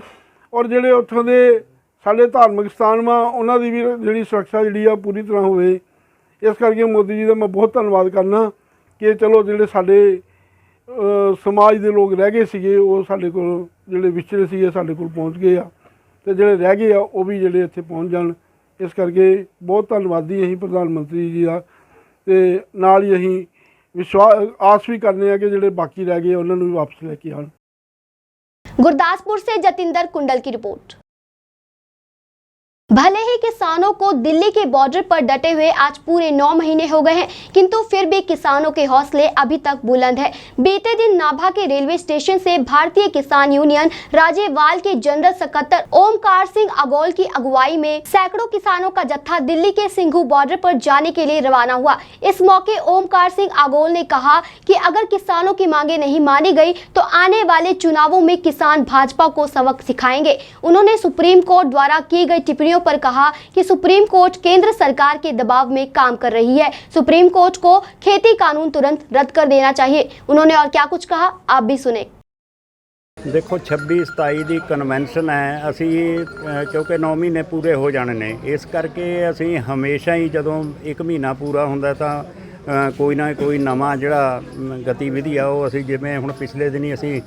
Speaker 15: ਔਰ ਜਿਹੜੇ ਉੱਥੋਂ ਦੇ ਸਾਡੇ ਧਾਰਮਿਕ ਸਥਾਨ ਵਾ ਉਹਨਾਂ ਦੀ ਵੀ ਜਿਹੜੀ ਸੁਰੱਖਿਆ ਜਿਹੜੀ ਆ ਪੂਰੀ ਤਰ੍ਹਾਂ ਹੋਵੇ। ਇਸ ਕਰਕੇ ਮੋਦੀ ਜੀ ਦਾ ਮੈਂ ਬਹੁਤ ਧੰਨਵਾਦ ਕਰਨਾ ਕਿ ਚਲੋ ਜਿਹੜੇ ਸਾਡੇ ਸਮਾਜ ਦੇ ਲੋਕ ਰਹਿ ਗਏ ਸੀਗੇ ਉਹ ਸਾਡੇ ਕੋਲ ਜਿਹੜੇ ਵਿਛੜੇ ਸੀਗੇ ਸਾਡੇ ਕੋਲ ਪਹੁੰਚ ਗਏ ਆ, ਤੇ ਜਿਹੜੇ ਰਹਿ ਗਏ ਆ ਉਹ ਵੀ ਜਿਹੜੇ ਇੱਥੇ ਪਹੁੰਚ ਜਾਣ। ਇਸ ਕਰਕੇ ਬਹੁਤ ਧੰਨਵਾਦੀ ਅਸੀਂ ਪ੍ਰਧਾਨ ਮੰਤਰੀ ਜੀ ਦਾ, ਤੇ ਨਾਲ ਹੀ ਅਸੀਂ ਆਸ भी करने हैं कि ਜਿਹੜੇ ਬਾਕੀ ਰਹਿ ਗਏ ਉਹਨਾਂ ਨੂੰ ਵੀ ਵਾਪਸ ਲੈ ਕੇ ਆਉਣ।
Speaker 1: गुरदासपुर से जतिंदर कुंडल की रिपोर्ट। भले ही किसानों को दिल्ली के बॉर्डर पर डटे हुए आज पूरे 9 महीने हो गए हैं, किंतु फिर भी किसानों के हौसले अभी तक बुलंद है। बीते दिन नाभा के रेलवे स्टेशन से भारतीय किसान यूनियन राजेवाल के जनरल सकत्तर ओमकार सिंह अगोल की अगुवाई में सैकड़ों किसानों का जत्था दिल्ली के सिंघू बॉर्डर पर जाने के लिए रवाना हुआ। इस मौके ओमकार सिंह अगोल ने कहा कि अगर किसानों की मांगे नहीं मानी गई तो आने वाले चुनावों में किसान भाजपा को सबक सिखाएंगे। उन्होंने सुप्रीम कोर्ट द्वारा की गई टिप्पणियों पर कहा कि सुप्रीम कोर्ट केंद्र सरकार के दबाव में काम कर रही है, सुप्रीम कोर्ट को खेती कानून तुरंत रद्द कर देना चाहिए। उन्होंने और क्या कुछ कहा, आप भी सुने।
Speaker 14: देखो 26-27 ਦੀ ਕਨਵੈਨਸ਼ਨ ਹੈ, ਅਸੀਂ ਕਿਉਂਕਿ 9 ਮਹੀਨੇ ਪੂਰੇ ਹੋ ਜਾਣੇ ਨੇ, ਇਸ ਕਰਕੇ ਅਸੀਂ ਹਮੇਸ਼ਾ ਹੀ ਜਦੋਂ 1 ਮਹੀਨਾ ਪੂਰਾ ਹੁੰਦਾ ਤਾਂ ਕੋਈ ਨਾ ਕੋਈ ਨਵਾਂ ਜਿਹੜਾ ਗਤੀਵਿਧੀ ਆ ਉਹ ਅਸੀਂ, ਜਿਵੇਂ ਹੁਣ ਪਿਛਲੇ ਦਿਨੀ ਅਸੀਂ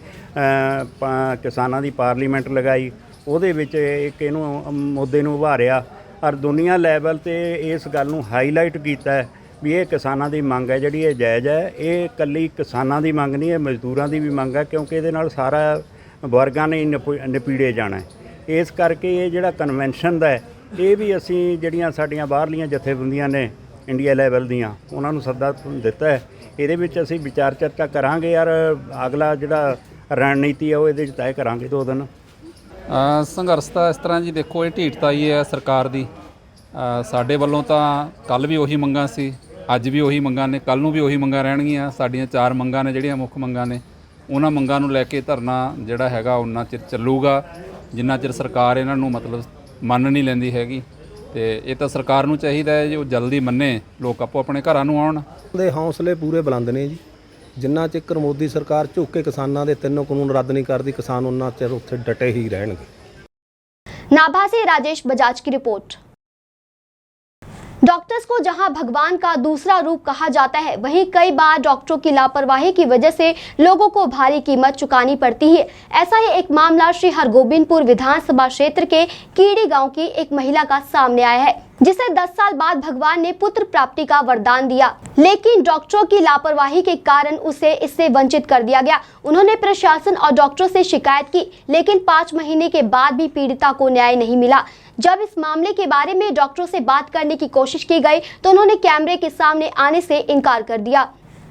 Speaker 14: ਕਿਸਾਨਾਂ ਦੀ ਪਾਰਲੀਮੈਂਟ ਲਗਾਈ, ਉਹਦੇ ਵਿੱਚ ਇੱਕ ਇਹਨੂੰ ਮੁੱਦੇ ਨੂੰ ਉਭਾਰਿਆ ਔਰ ਦੁਨੀਆ ਲੈਵਲ ਤੇ ਇਸ ਗੱਲ ਨੂੰ ਹਾਈਲਾਈਟ ਕੀਤਾ ਹੈ ਵੀ ਇਹ ਕਿਸਾਨਾਂ ਦੀ ਮੰਗ ਹੈ ਜਿਹੜੀ ਇਹ ਜਾਇਜ਼ ਹੈ। ਇਹ ਇਕੱਲੀ ਕਿਸਾਨਾਂ ਦੀ ਮੰਗ ਨਹੀਂ, ਇਹ ਮਜ਼ਦੂਰਾਂ ਦੀ ਵੀ ਮੰਗ ਹੈ, ਕਿਉਂਕਿ ਇਹਦੇ ਨਾਲ ਸਾਰਾ ਵਰਗਾਂ ਨੇ ਨਿਪੀੜੇ ਜਾਣਾ। ਇਸ ਕਰਕੇ ਇਹ ਜਿਹੜਾ ਕਨਵੈਨਸ਼ਨ ਦਾ ਹੈ ਇਹ ਵੀ ਅਸੀਂ ਜਿਹੜੀਆਂ ਸਾਡੀਆਂ ਬਾਹਰਲੀਆਂ ਜਥੇਬੰਦੀਆਂ ਨੇ ਇੰਡੀਆ ਲੈਵਲ ਦੀਆਂ ਉਹਨਾਂ ਨੂੰ ਸੱਦਾ ਦਿੱਤਾ ਹੈ। ਇਹਦੇ ਵਿੱਚ ਅਸੀਂ ਵਿਚਾਰ ਚਰਚਾ ਕਰਾਂਗੇ ਔਰ ਅਗਲਾ ਜਿਹੜਾ ਰਣਨੀਤੀ ਹੈ ਉਹ ਇਹਦੇ 'ਚ ਤੈਅ ਕਰਾਂਗੇ 2 ਦਿਨ।
Speaker 17: ਸੰਘਰਸ਼ ਤਾਂ ਇਸ ਤਰ੍ਹਾਂ ਜੀ, ਦੇਖੋ ਇਹ ਢੀਠਤਾਈ ਹੈ ਸਰਕਾਰ ਦੀ। ਸਾਡੇ ਵੱਲੋਂ ਤਾਂ ਕੱਲ੍ਹ ਵੀ ਉਹੀ ਮੰਗਾਂ ਸੀ, ਅੱਜ ਵੀ ਉਹੀ ਮੰਗਾਂ ਨੇ, ਕੱਲ੍ਹ ਨੂੰ ਵੀ ਉਹੀ ਮੰਗਾਂ ਰਹਿਣਗੀਆਂ। ਸਾਡੀਆਂ 4 ਮੰਗਾਂ ਨੇ ਜਿਹੜੀਆਂ ਮੁੱਖ ਮੰਗਾਂ ਨੇ, ਉਹਨਾਂ ਮੰਗਾਂ ਨੂੰ ਲੈ ਕੇ ਧਰਨਾ ਜਿਹੜਾ ਹੈਗਾ ਉਹਨਾਂ ਚਿਰ ਚੱਲੂਗਾ ਜਿੰਨਾ ਚਿਰ ਸਰਕਾਰ ਇਹਨਾਂ ਨੂੰ ਮਤਲਬ ਮੰਨ ਨਹੀਂ ਲੈਂਦੀ ਹੈਗੀ। ਤੇ ਇਹ ਤਾਂ ਸਰਕਾਰ ਨੂੰ ਚਾਹੀਦਾ ਹੈ ਜੋ ਜਲਦੀ ਮੰਨੇ, ਲੋਕ ਆਪੋ ਆਪਣੇ ਘਰਾਂ ਨੂੰ ਆਉਣ।
Speaker 18: ਦੇ ਹੌਸਲੇ ਪੂਰੇ ਬੁਲੰਦ ਨੇ ਜੀ। ਜਿੰਨਾ ਚਿਰ ਮੋਦੀ ਸਰਕਾਰ ਝੁੱਕ ਕੇ ਕਿਸਾਨਾਂ ਦੇ 3 ਕਾਨੂੰਨ ਰੱਦ ਨਹੀਂ ਕਰਦੀ, ਕਿਸਾਨ ਉਹਨਾਂ ਚਿਰ ਉੱਥੇ ਡਟੇ ਹੀ ਰਹਿਣਗੇ।
Speaker 1: नाभा से राजेश बजाज की रिपोर्ट। डॉक्टर्स को जहां भगवान का दूसरा रूप कहा जाता है, वहीं कई बार डॉक्टरों की लापरवाही की वजह से लोगों को भारी कीमत चुकानी पड़ती है। ऐसा ही एक मामला श्री हरगोबिंदपुर विधानसभा क्षेत्र के कीड़ी गांव की एक महिला का सामने आया है, जिसे 10 साल बाद भगवान ने पुत्र प्राप्ति का वरदान दिया, लेकिन डॉक्टरों की लापरवाही के कारण उसे इससे वंचित कर दिया गया। उन्होंने प्रशासन और डॉक्टरों से शिकायत की, लेकिन 5 महीने के बाद भी पीड़िता को न्याय नहीं मिला। जब इस मामले के बारे में डॉक्टरों से बात करने की कोशिश की गई तो उन्होंने कैमरे के सामने आने से इनकार कर दिया।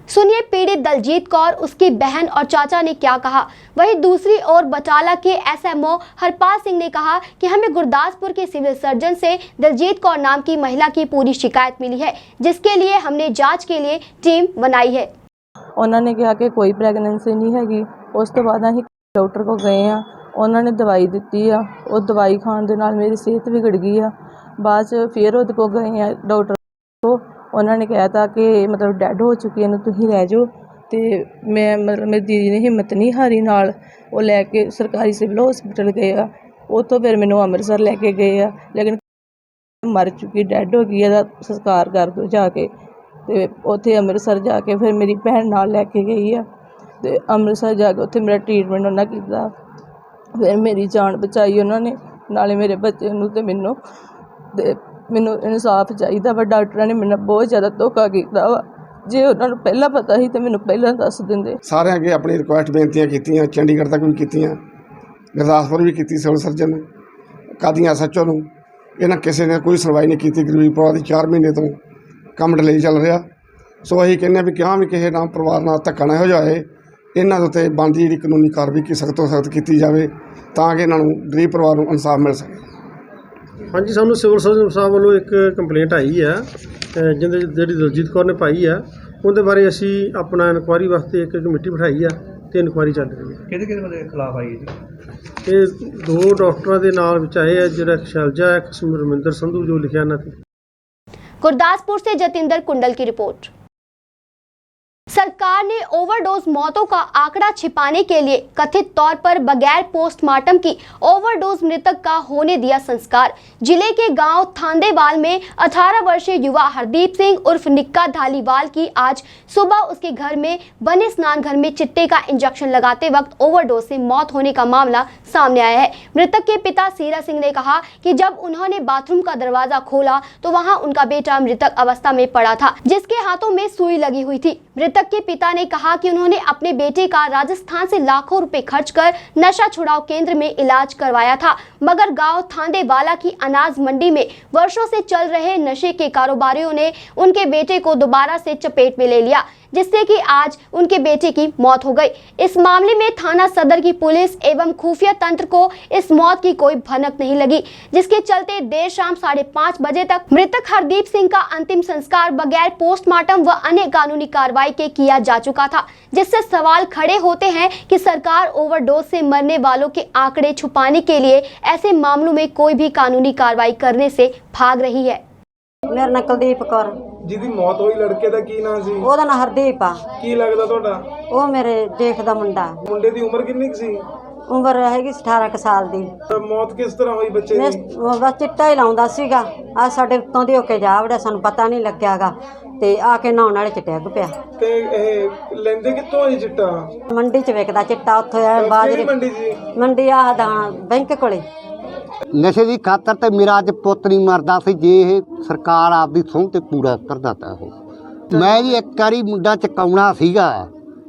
Speaker 1: सुनिए पीड़ित दलजीत कौर, उसकी बहन और चाचा ने क्या कहा। वहीं दूसरी ओर बटाला के एसएमओ हरपाल सिंह ने कहा कि हमें गुरदासपुर के सिविल सर्जन से दलजीत कौर नाम की महिला की पूरी शिकायत मिली है, जिसके लिए हमने जांच के लिए टीम बनाई है।
Speaker 19: उन्होंने कहा कि कोई प्रेगनेंसी नहीं हैगी। उस तो बाद असीं डॉक्टर को गए हैं, उन्होंने दवाई दी आ, वो दवाई खाण दे नाल मेरी सेहत बिगड़ गई आ। बाद च फिर उहदे को गए हैं डॉक्टर को, उन्होंने कहा था कि मतलब डैड हो चुकी है, तुसीं लै जाओ। तो मैं मतलब मेरी दीदी ने हिम्मत नहीं हारी, नाल वो लैके सरकारी सिविल हॉस्पिटल गए आ। उतों फिर मैनू अमृतसर लैके गए आ, लेकिन मर चुकी डैड हो गई है, संस्कार कर दो जाके। तो उत्थे अमृतसर जाके फिर मेरी भैन नाल लैके गई आ, तो अमृतसर जाके उत्थे मेरा ट्रीटमेंट उन्होंने किया, फिर मेरी जान बचाई उन्होंने, नाले मेरे बच्चे नूं ते मैनू। ते मैनू इंसाफ चाहिए वा, डॉक्टर ने मैंने बहुत ज़्यादा धोखा किया वा। जे उन्होंने पहला पता ही तो मैनू पहला दस देंदे।
Speaker 20: सारे अगे अपनी रिक्वेस्ट बेनतियां कीतियां, चंडीगढ़ तक भी कीतियां, गुरदासपुर भी की सिविल सर्जन कादियां SHO नूं, इन्हां किसी ने कोई सुनवाई नहीं की। गरीब परिवार 4 महीने तो काम डिले चल रहा। सो असीं कहने भी क्या भी किसी नाम परिवार नाल धक्का ना हो जाए, ਇਹਨਾਂ ਦੇ ਉੱਤੇ ਬਣਦੀ ਜਿਹੜੀ ਕਾਨੂੰਨੀ ਕਾਰਵਾਈ ਕੀ ਸਖਤ ਤੋਂ ਸਖਤ ਕੀਤੀ ਜਾਵੇ ਤਾਂ ਕਿ ਇਹਨਾਂ ਨੂੰ ਗਰੀਬ ਪਰਿਵਾਰ ਨੂੰ ਇਨਸਾਫ ਮਿਲ ਸਕੇ।
Speaker 21: ਹਾਂਜੀ, ਸਾਨੂੰ ਸਿਵਲ ਸਰਜਨ ਸਾਹਿਬ ਵੱਲੋਂ ਇੱਕ ਕੰਪਲੇਂਟ ਆਈ ਹੈ ਜਿਹਦੇ ਜਿਹੜੀ ਦਲਜੀਤ ਕੌਰ ਨੇ ਪਾਈ ਆ, ਉਹਦੇ ਬਾਰੇ ਅਸੀਂ ਆਪਣਾ ਇਨਕੁਆਇਰੀ ਵਾਸਤੇ ਇੱਕ ਕਮੇਟੀ ਬਿਠਾਈ ਆ ਤੇ ਇਨਕੁਆਇਰੀ ਚੱਲ ਰਹੀ ਹੈ।
Speaker 22: ਕਿਹਦੇ ਬੰਦੇ ਦੇ ਖਿਲਾਫ ਆਈ ਹੈ ਜੀ?
Speaker 21: ਇਹ 2 ਡਾਕਟਰਾਂ ਦੇ ਨਾਲ ਵਿੱਚ ਆਏ ਆ, ਜਿਹੜਾ ਸ਼ੈਲਜਾ ਹੈ, ਰਮਿੰਦਰ ਸੰਧੂ ਜੋ ਲਿਖਿਆ ਇਹਨਾਂ ਤੇ।
Speaker 1: गुरदासपुर से जतिंदर कुंडल की रिपोर्ट। सरकार ने ओवरडोज मौतों का आंकड़ा छिपाने के लिए कथित तौर पर बगैर पोस्टमार्टम की ओवरडोज मृतक का होने दिया संस्कार। जिले के गांव थांदेवाल में 18 वर्षीय युवा हरदीप सिंह उर्फ निक्का धालीवाल की आज सुबह उसके घर में बने स्नान घर में चिट्टे का इंजेक्शन लगाते वक्त ओवरडोज से मौत होने का मामला सामने आया है। मृतक के पिता सीरा सिंह ने कहा कि जब उन्होंने बाथरूम का दरवाजा खोला तो वहां उनका बेटा मृतक अवस्था में पड़ा था, जिसके हाथों में सुई लगी हुई थी। मृतक के पिता ने कहा कि उन्होंने अपने बेटे का राजस्थान से लाखों रुपए खर्च कर नशा छुड़ाव केंद्र में इलाज करवाया था, मगर गांव थांदेवाला की अनाज मंडी में वर्षों से चल रहे नशे के कारोबारियों ने उनके बेटे को दोबारा से चपेट में ले लिया, जिससे कि आज उनके बेटे की मौत हो गई। इस मामले में थाना सदर की पुलिस एवं खुफिया तंत्र को इस मौत की कोई भनक नहीं लगी, जिसके चलते देर शाम 5:30 बजे तक मृतक हरदीप सिंह का अंतिम संस्कार बगैर पोस्टमार्टम व अन्य कानूनी कार्रवाई के किया जा चुका था, जिससे सवाल खड़े होते हैं कि सरकार ओवरडोज से मरने वालों के आंकड़े छुपाने के लिए ऐसे मामलों में कोई भी कानूनी कार्रवाई करने से भाग रही है।
Speaker 23: मेरा नाम कुलदीप कौर।
Speaker 22: ਜਿਹਦੀ ਮੌਤ ਹੋਈ ਲੜਕੇ ਦਾ ਕੀ ਨਾਂ ਸੀ?
Speaker 23: ਉਹਦਾ ਨਾਂ ਹਰਦੀਪ ਆ।
Speaker 22: ਕੀ ਲੱਗਦਾ ਤੁਹਾਡਾ?
Speaker 23: ਉਹ ਮੇਰੇ ਜੇਠ ਦਾ ਮੁੰਡਾ।
Speaker 22: ਮੁੰਡੇ ਦੀ ਉਮਰ ਕਿੰਨੀ ਸੀ?
Speaker 23: ਉਮਰ ਹੈਗੀ 18 ਕੁ ਸਾਲ ਦੀ।
Speaker 22: ਮੌਤ ਕਿਸ ਤਰ੍ਹਾਂ ਹੋਈ ਬੱਚੇ ਦੀ?
Speaker 23: ਬਸ ਚਿੱਟਾ ਹੀ ਲਾਉਂਦਾ ਸੀਗਾ, ਆ ਸਾਡੇ ਉੱਤੋਂ ਦੀ ਹੋ ਕੇ ਜਾ ਵੜਿਆ, ਸਾਨੂੰ ਪਤਾ ਨਹੀਂ ਲੱਗਿਆਗਾ ਤੇ ਆ ਕੇ ਨਹਾਉਣ ਵਾਲੇ ਚ ਡਿੱਗ ਪਿਆ।
Speaker 22: ਤੇ ਇਹ ਲੈਂਦੇ ਕਿੱਥੋਂ ਆਈ ਚਿੱਟਾ?
Speaker 23: ਮੰਡੀ ਚ ਵਿਕਦਾ ਚਿੱਟਾ, ਉੱਥੋਂ ਬਾਜਰੇ
Speaker 22: ਮੰਡੀ ਸੀ?
Speaker 23: ਮੰਡੀ ਆ ਦਾਣਾ ਬੈਂਕ ਕੋਲੇ।
Speaker 24: ਨਸ਼ੇ ਦੀ ਖਾਤਰ ਤੇ ਮੇਰਾ ਅੱਜ ਪੁੱਤ ਨਹੀਂ ਮਰਦਾ ਸੀ ਜੇ ਇਹ ਸਰਕਾਰ ਆਪਦੀ ਸਹੁੰ ਤੇ ਪੂਰਾ ਕਰਦਾ ਤਾ। ਉਹ ਮੈਂ ਜੀ ਇੱਕ ਵਾਰੀ ਮੁੰਡਾ ਚਕਾਉਣਾ ਸੀਗਾ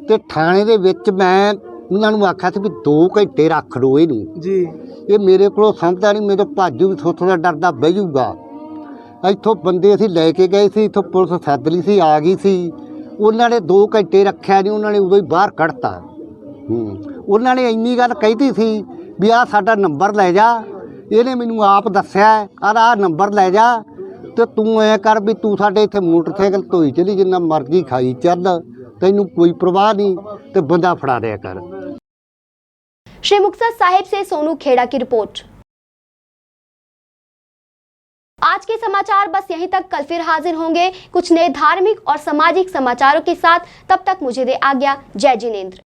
Speaker 24: ਤੇ ਥਾਣੇ ਦੇ ਵਿੱਚ ਮੈਂ ਉਹਨਾਂ ਨੂੰ ਆਖਿਆ ਸੀ ਵੀ 2 ਘੰਟੇ ਰੱਖ ਲਓ ਇਹਨੂੰ
Speaker 22: ਜੀ।
Speaker 24: ਇਹ ਮੇਰੇ ਕੋਲੋਂ ਸਮਝਦਾ ਨਹੀਂ, ਮੇਰੇ ਤੋਂ ਭਾਜੂ ਥੋਥੋਂ ਦਾ ਡਰਦਾ ਬਹਿ ਜਾਊਗਾ। ਇੱਥੋਂ ਬੰਦੇ ਅਸੀਂ ਲੈ ਕੇ ਗਏ ਸੀ, ਇੱਥੋਂ ਪੁਲਿਸ ਸੱਦ ਲਈ ਸੀ, ਆ ਗਈ ਸੀ। ਉਹਨਾਂ ਨੇ 2 ਘੰਟੇ ਰੱਖਿਆ ਨਹੀਂ, ਉਹਨਾਂ ਨੇ ਉਦੋਂ ਹੀ ਬਾਹਰ ਕੱਢਤਾ। ਉਹਨਾਂ ਨੇ ਇੰਨੀ ਗੱਲ ਕਹਿਤੀ ਸੀ ਵੀ ਆਹ ਸਾਡਾ ਨੰਬਰ ਲੈ ਜਾ। ਇਹਨੇ ਮੈਨੂੰ ਆਪ ਦੱਸਿਆ ਆਹ ਨੰਬਰ ਲੈ ਜਾ ਤੇ ਤੂੰ ਐ ਕਰ ਵੀ ਤੂੰ ਸਾਡੇ ਇੱਥੇ ਮੋਟਰਸਾਈਕਲ ਧੋਈ ਚਲੀ, ਜਿੰਨਾ ਮਰਜ਼ੀ ਖਾਈ ਚੱਲ, ਤੈਨੂੰ कोई परवाह नहीं, तो बंदा फड़ा दिया कर।
Speaker 1: श्री मुक्तसर साहिब से सोनू खेड़ा की रिपोर्ट। आज के समाचार बस यहीं तक, कल फिर हाजिर होंगे कुछ नए धार्मिक और सामाजिक समाचारों के साथ। तब तक मुझे दे आज्ञा। जय जिनेंद्र।